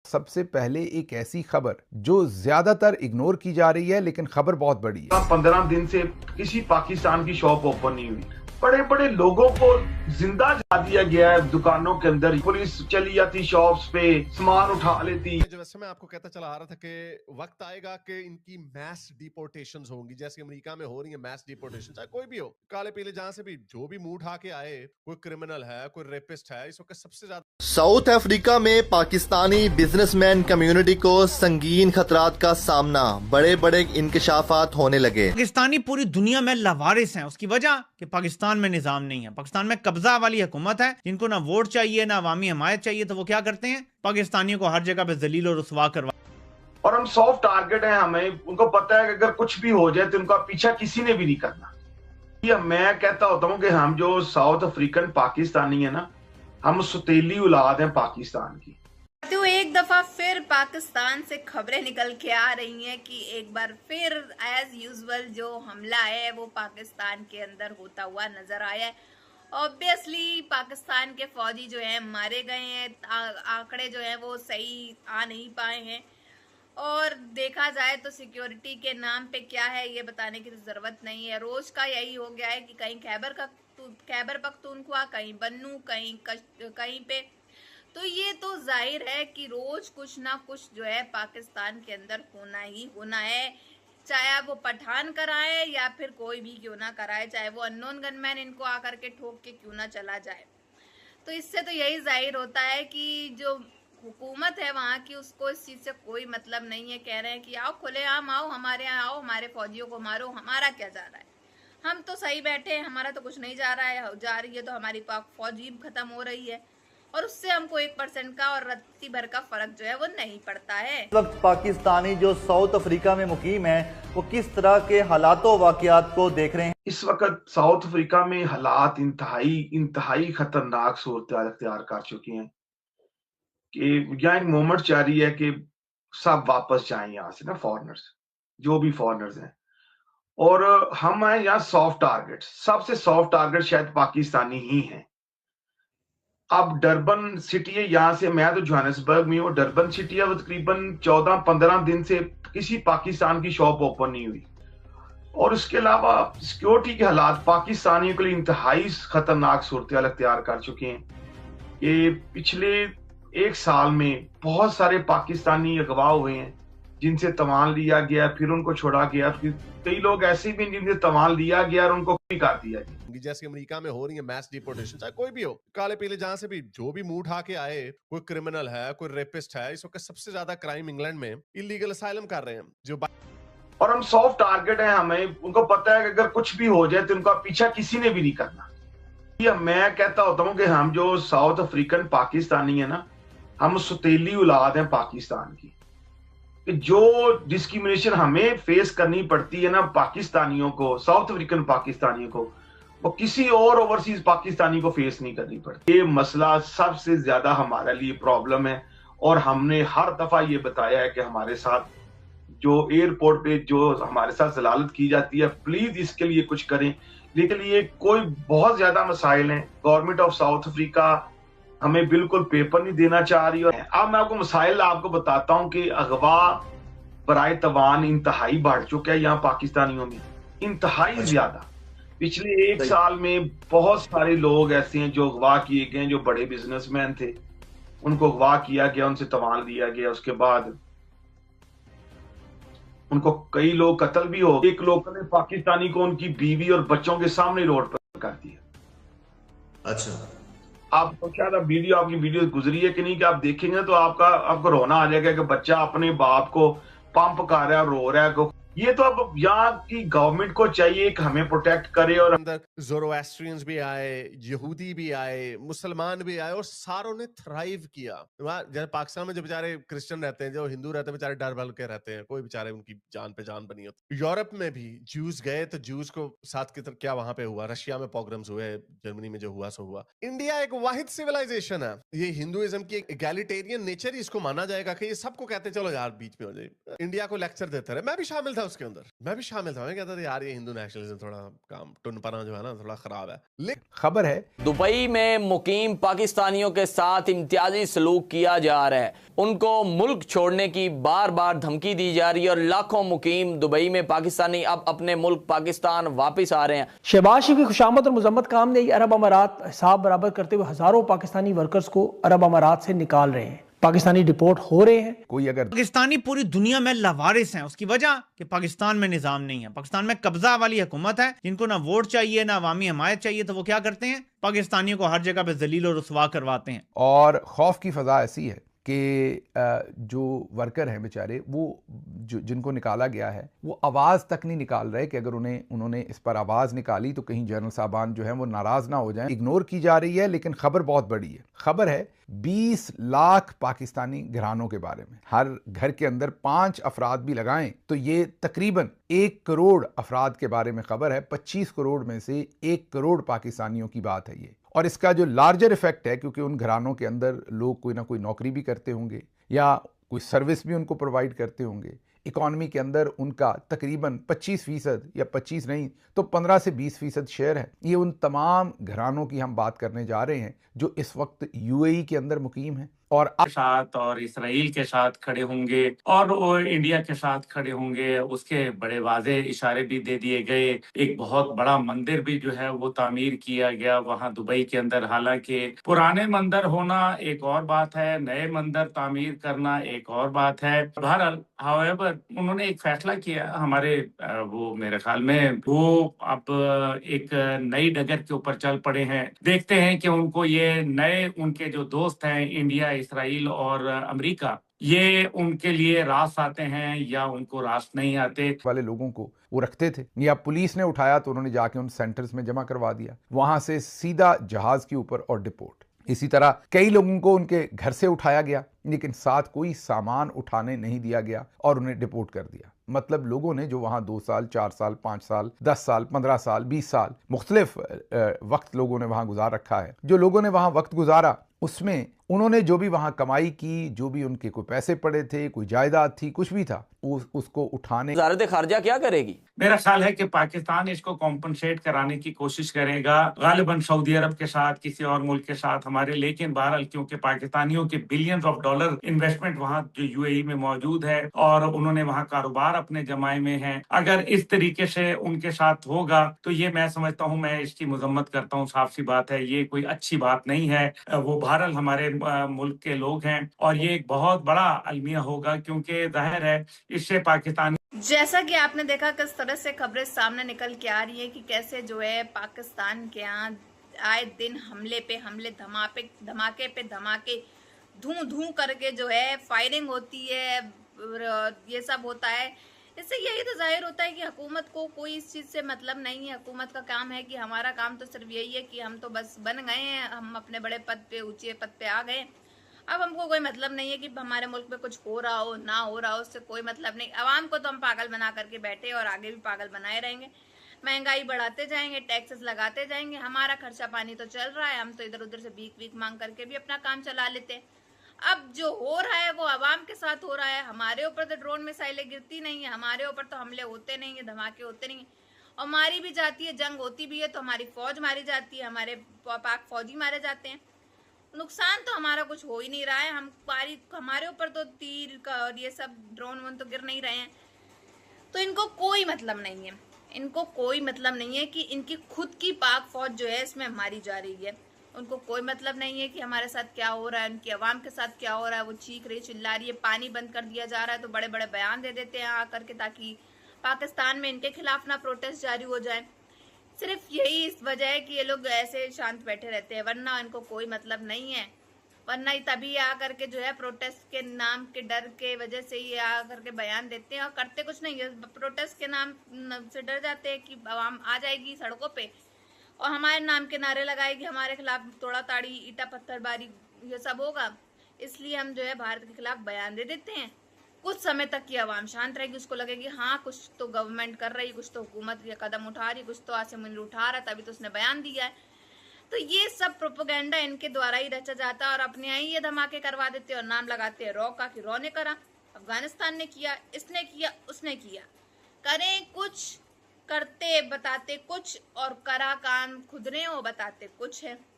सबसे पहले एक ऐसी खबर जो ज्यादातर इग्नोर की जा रही है लेकिन खबर बहुत बड़ी है। 15 दिन से किसी पाकिस्तान की शॉप ओपन नहीं हुई। बड़े बड़े लोगों को जिंदा जला दिया गया है दुकानों के अंदर। पुलिस चली जाती शॉप्स पे, सामान उठा लेती। जैसे मैं आपको कहता चला आ रहा था कि वक्त आएगा कि इनकी मैस डिपोर्टेशंस होंगी, जैसे अमेरिका में हो रही है मैस डिपोर्टेशन। चाहे कोई भी हो, काले पीले जहां से भी जो भी मुंह उठा के आए, कोई क्रिमिनल है, कोई रेपिस्ट है, इस वक्त सबसे ज्यादा साउथ अफ्रीका में पाकिस्तानी बिजनेसमैन कम्युनिटी को संगीन खतरात का सामना, बड़े बड़े इंकशाफात होने लगे। पाकिस्तानी पूरी दुनिया में लावारिस हैं। उसकी वजह कि पाकिस्तान में निजाम नहीं है, पाकिस्तान में कब्जा वाली हुकूमत है। जिनको ना वोट चाहिए ना अवामी हमायत चाहिए, तो वो क्या करते हैं, पाकिस्तानियों को हर जगह पे जलील और रुसवा करवा। और हम सॉफ्ट टारगेट हैं। हमें उनको पता है कि अगर कुछ भी हो जाए तो उनका पीछा किसी ने भी नहीं करना। ये मैं कहता होता हूँ कि हम जो साउथ अफ्रीकन पाकिस्तानी है ना, हम सुतीली औलाद हैं पाकिस्तान की। तो एक दफा फिर पाकिस्तान से खबरें निकल के आ रही हैं कि एक बार फिर एज यूजुअल जो हमला है वो पाकिस्तान के अंदर होता हुआ नजर आया है। ऑब्वियसली पाकिस्तान के फौजी जो हैं मारे गए हैं, आंकड़े जो हैं वो सही आ नहीं पाए हैं। और देखा जाए तो सिक्योरिटी के नाम पे क्या है ये बताने की तो जरूरत नहीं है। रोज का यही हो गया है कि कहीं खैबर पख्तूनख्वा, कहीं बन्नू, कहीं पे। तो ये तो जाहिर है कि रोज कुछ ना कुछ जो है पाकिस्तान के अंदर होना ही होना है, चाहे वो पठान कराए या फिर कोई भी क्यों ना कराए, चाहे वो अननोन गनमैन इनको आकर के ठोक के क्यों ना चला जाए। तो इससे तो यही जाहिर होता है कि जो हुकूमत है वहाँ की, उसको इस चीज से कोई मतलब नहीं है। कह रहे हैं कि आओ खुलेआम आओ, हमारे यहाँ आओ, हमारे फौजियों को मारो, हमारा क्या जा रहा है, हम तो सही बैठे हैं, हमारा तो कुछ नहीं जा रहा है। जा रही है तो हमारी पाक फौजी खत्म हो रही है और उससे हमको 1% का और रत्ती भर का फर्क जो है वो नहीं पड़ता है। इस वक्त पाकिस्तानी जो साउथ अफ्रीका में मुकीम है वो किस तरह के हालातों वाकयात को देख रहे हैं। इस वक्त साउथ अफ्रीका में हालात इंतहाई खतरनाक सूरत अख्तियार कर चुके हैं कि यहाँ एक मोमेंट जारी है कि सब वापस जाएं यहाँ से ना, फॉरेनर्स, जो भी फॉरेनर्स हैं। और हम हैं यहाँ सॉफ्ट टारगेट। सबसे सॉफ्ट टारगेट शायद पाकिस्तानी ही हैं। अब डरबन सिटी है, यहाँ से मैं तो जोहानिसबर्ग में हूँ, डरबन सिटी है, वो तकरीबन 14-15 दिन से किसी पाकिस्तान की शॉप ओपन नहीं हुई। और उसके अलावा सिक्योरिटी के हालात पाकिस्तानियों के लिए इंतहाई खतरनाक सूरत अख्तियार कर चुके हैं कि पिछले एक साल में बहुत सारे पाकिस्तानी अगवा हुए हैं जिनसे तवान लिया गया, फिर उनको छोड़ा गया। कई लोग ऐसे भी जिनसे तवान लिया गया और उनको भी कर दिया गया। जैसे अमेरिका में हो रही है मैस डिपोर्टेशन। चाहे कोई भी हो, काले पीले जहां से भी जो भी मुंह उठा के आए, कोई क्रिमिनल है, कोई रेपिस्ट है, इस वक्त सबसे ज्यादा क्राइम इंग्लैंड में इलीगल असाइलम कर रहे हैं जो। और हम सॉफ्ट टारगेट हैं। हमें उनको पता है कि अगर कुछ भी हो जाए तो उनका पीछा किसी ने भी नहीं करना। ये मैं कहता होता हूँ कि हम जो साउथ अफ्रीकन पाकिस्तानी है ना, हम सुतीली औलाद हैं पाकिस्तान की। कि जो डिस्क्रिमिनेशन हमें फेस करनी पड़ती है ना पाकिस्तानियों को, साउथ अफ्रीकन पाकिस्तानियों को, वो किसी और ओवरसीज पाकिस्तानी को फेस नहीं करनी पड़ती। ये मसला सबसे ज्यादा हमारे लिए प्रॉब्लम है। और हमने हर दफा ये बताया है कि हमारे साथ जो एयरपोर्ट पे जो हमारे साथ जलालत की जाती है, प्लीज इसके लिए कुछ करें। लेकिन ये कोई बहुत ज्यादा मसाइल हैं। गवर्नमेंट ऑफ साउथ अफ्रीका हमें बिल्कुल पेपर नहीं देना चाह रही है। अब मैं आपको मसाइल आपको बताता हूँ कि अगवा बराए तवान इंतहाई बढ़ चुका है यहाँ पाकिस्तानियों में, इंतहाई ज्यादा। पिछले एक साल में बहुत सारे लोग ऐसे हैं जो अगवा किए गए, जो बड़े बिजनेसमैन थे, उनको अगवा किया गया, उनसे तवान लिया गया। उसके बाद उनको कई लोग कत्ल भी हो। एक लोकल ने पाकिस्तानी को उनकी बीवी और बच्चों के सामने रोड पर कर दिया। अच्छा, आपको शायद आपकी वीडियो गुजरी है कि नहीं, कि आप देखेंगे तो आपको रोना आ जाएगा कि बच्चा अपने बाप को पंप कर रहा है, रो रहा है। ये तो अब यहाँ की गवर्नमेंट को चाहिए कि हमें प्रोटेक्ट करे। और अंदर ज़ोरोएस्ट्रियंस भी आए, यहूदी भी आए, मुसलमान भी आए और सारों ने थ्राइव किया। जैसे पाकिस्तान में जो बेचारे क्रिश्चियन रहते हैं, जो हिंदू रहते हैं, बेचारे डर भल के रहते हैं, कोई बेचारे उनकी जान पे जान बनी होती। यूरोप में भी ज्यूज गए तो ज्यूज को साथ की तरफ क्या वहां पे हुआ, रशिया में पोग्राम्स हुए, जर्मनी में जो हुआ सो हुआ। इंडिया एक वाहिद सिविलाइजेशन है। ये हिंदुइज्म की एक एगैलिटेरियन नेचर, इसको माना जाएगा कि ये सबको कहते चलो यार बीच में हो जाए, इंडिया को लेक्चर देते रहे। मैं भी शामिल था था उसके अंदर, मैं भी शामिल था। मैं कहता था यार ये हिंदू नेशनलिज्म थोड़ा काम टुनपना जो है ना थोड़ा खराब है। लेकिन खबर है दुबई में मुकीम पाकिस्तानियों के साथ इम्तियाजी सलूक किया जा रहा है, उनको मुल्क छोड़ने की बार बार धमकी दी जा रही है और लाखों मुकीम दुबई में पाकिस्तानी अब अपने मुल्क पाकिस्तान वापस आ रहे हैं। शहबाज शरीफ की खुशामद और मुजम्मत काम ने अरब अमारात हिसाब बराबर करते हुए हजारों पाकिस्तानी वर्कर्स को अरब अमारात से निकाल रहे हैं। पाकिस्तानी डिपोर्ट हो रहे हैं। कोई अगर पाकिस्तानी पूरी दुनिया में लावारिस हैं, उसकी वजह कि पाकिस्तान में निजाम नहीं है, पाकिस्तान में कब्जा वाली हुकूमत है, जिनको ना वोट चाहिए ना अवामी हमायत चाहिए, तो वो क्या करते हैं, पाकिस्तानियों को हर जगह पे जलील और रुसवा करवाते हैं। और खौफ की फजा ऐसी है कि जो वर्कर हैं बेचारे, वो जो जिनको निकाला गया है वो आवाज़ तक नहीं निकाल रहे कि अगर उन्होंने इस पर आवाज़ निकाली तो कहीं जनरल साहबान जो हैं वो नाराज़ ना हो जाएं। इग्नोर की जा रही है, लेकिन खबर बहुत बड़ी है। खबर है 20 लाख पाकिस्तानी घरानों के बारे में। हर घर के अंदर 5 अफराद भी लगाएं तो ये तकरीबन 1 करोड़ अफराद के बारे में खबर है। 25 करोड़ में से 1 करोड़ पाकिस्तानियों की बात है ये। और इसका जो लार्जर इफेक्ट है, क्योंकि उन घरानों के अंदर लोग कोई ना कोई नौकरी भी करते होंगे या कोई सर्विस भी उनको प्रोवाइड करते होंगे, इकॉनमी के अंदर उनका तकरीबन 25% या 25 नहीं तो 15 से 20% शेयर है। ये उन तमाम घरानों की हम बात करने जा रहे हैं जो इस वक्त यूएई के अंदर मुकीम हैं और साथ और इसराइल के साथ खड़े होंगे और वो इंडिया के साथ खड़े होंगे। उसके बड़े वाजे इशारे भी दे दिए गए। एक बहुत बड़ा मंदिर भी जो है वो तामीर किया गया वहां दुबई के अंदर। हालांकि पुराने मंदिर होना एक और बात है, नए मंदिर तामीर करना एक और बात है। बहरहाल हाउएवर उन्होंने एक फैसला किया हमारे वो मेरे ख्याल में वो अब एक नई डगर के ऊपर चल पड़े हैं। देखते हैं कि उनको ये नए उनके जो दोस्त हैं इंडिया, इसराइल और अमेरिका, ये उनके लिए रास आते हैं या उनको रास नहीं आते। वाले लोगों को वो रखते थे या पुलिस ने उठाया तो उन्होंने जाके उन सेंटर्स में जमा करवा दिया, वहां से सीधा जहाज के ऊपर और डिपोर्ट। इसी तरह कई लोगों को उनके घर से उठाया गया लेकिन साथ कोई सामान उठाने नहीं दिया गया और उन्हें डिपोर्ट कर दिया। मतलब लोगों ने जो वहां 2 साल, 4 साल, 5 साल, 10 साल, 15 साल, 20 साल मुख्तलिफ वक्त लोगों ने वहां गुजार रखा है। जो लोगों ने वहां वक्त गुजारा उसमें उन्होंने जो भी वहां कमाई की, जो भी उनके कोई पैसे पड़े थे, कोई जायदाद थी, कुछ भी था, उसको उठाने वज़ारत ख़ारिजा क्या करेगी? मेरा ख्याल है कि पाकिस्तान इसको कॉम्पनसेट कराने की कोशिश करेगा, गालिबन सऊदी अरब के साथ, किसी और मुल्क के साथ हमारे। लेकिन बहरहाल क्योंकि पाकिस्तानियों के बिलियंस ऑफ डॉलर इन्वेस्टमेंट वहां जो यूएई में मौजूद है और उन्होंने वहां कारोबार अपने जमाए में है, अगर इस तरीके से उनके साथ होगा तो ये मैं समझता हूँ, मैं इसकी मजम्मत करता हूँ, साफ सी बात है, ये कोई अच्छी बात नहीं है। वो बहरहाल हमारे मुल्क के लोग हैं और ये एक बहुत बड़ा अलमिया होगा क्योंकि जाहिर है इससे पाकिस्तान। जैसा कि आपने देखा किस तरह से खबरें सामने निकल के आ रही है कि कैसे जो है पाकिस्तान के यहाँ आए दिन हमले पे हमले, धमाके पे धमाके, धूं धूं करके जो है फायरिंग होती है, ये सब होता है। इससे यही तो जाहिर होता है कि हुकूमत को कोई इस चीज़ से मतलब नहीं है। हुकूमत का काम है कि हमारा काम तो सिर्फ यही है कि हम तो बस बन गए हैं, हम अपने बड़े पद पे, ऊंचे पद पे आ गए, अब हमको कोई मतलब नहीं है कि हमारे मुल्क में कुछ हो रहा हो ना हो रहा हो, उससे कोई मतलब नहीं। आवाम को तो हम पागल बना करके बैठे और आगे भी पागल बनाए रहेंगे। महंगाई बढ़ाते जाएंगे, टैक्सेस लगाते जाएंगे, हमारा खर्चा पानी तो चल रहा है, हम तो इधर उधर से भीख मांग करके भी अपना काम चला लेते हैं। अब जो हो रहा है वो आवाम के साथ हो रहा है। हमारे ऊपर तो ड्रोन मिसाइलें गिरती नहीं है, हमारे ऊपर तो हमले होते नहीं है, धमाके होते नहीं है, और मारी भी जाती है, जंग होती भी है तो हमारी फौज मारी जाती है, हमारे पाक फौजी मारे जाते हैं। नुकसान तो हमारा कुछ हो ही नहीं रहा है। हमारे ऊपर तो तीर का और ये सब ड्रोन वोन तो गिर नहीं रहे हैं। तो इनको कोई मतलब नहीं है, इनको कोई मतलब नहीं है कि इनकी खुद की पाक फौज जो है इसमें मारी जा रही है। उनको कोई मतलब नहीं है कि हमारे साथ क्या हो रहा है, उनकी आवाम के साथ क्या हो रहा है। वो चीख रही, चिल्ला रही है, पानी बंद कर दिया जा रहा है तो बड़े बड़े बयान दे देते हैं आकर के, ताकि पाकिस्तान में इनके खिलाफ ना प्रोटेस्ट जारी हो जाए। सिर्फ यही इस वजह है कि ये लोग ऐसे शांत बैठे रहते हैं, वरना इनको कोई मतलब नहीं है। वरना ही तभी आकर के जो है प्रोटेस्ट के नाम के डर के वजह से ये आकर के बयान देते हैं और करते कुछ नहीं है। प्रोटेस्ट के नाम से डर जाते हैं कि आवाम आ जाएगी सड़कों पे और हमारे नाम के नारे लगाएगी, हमारे खिलाफ तोड़ा ताड़ी, ईटा पत्थरबारी, ये सब होगा। इसलिए हम जो है भारत के खिलाफ बयान दे देते हैं। कुछ समय तक की आवाम शांत रहेगी, उसको लगेगी हाँ कुछ तो गवर्नमेंट कर रही, कुछ तो हुकूमत ये कदम उठा रही, कुछ तो आसिम मुनीर उठा रहा, तभी तो उसने बयान दिया है। तो ये सब प्रोपेगेंडा इनके द्वारा ही रचा जाता है और अपने यहाँ ये धमाके करवा देते और नाम लगाते हैं रॉ का कि रॉ ने करा, अफगानिस्तान ने किया, इसने किया, उसने किया। करें कुछ, करते बताते कुछ और करा काम खुद ने वो बताते कुछ है।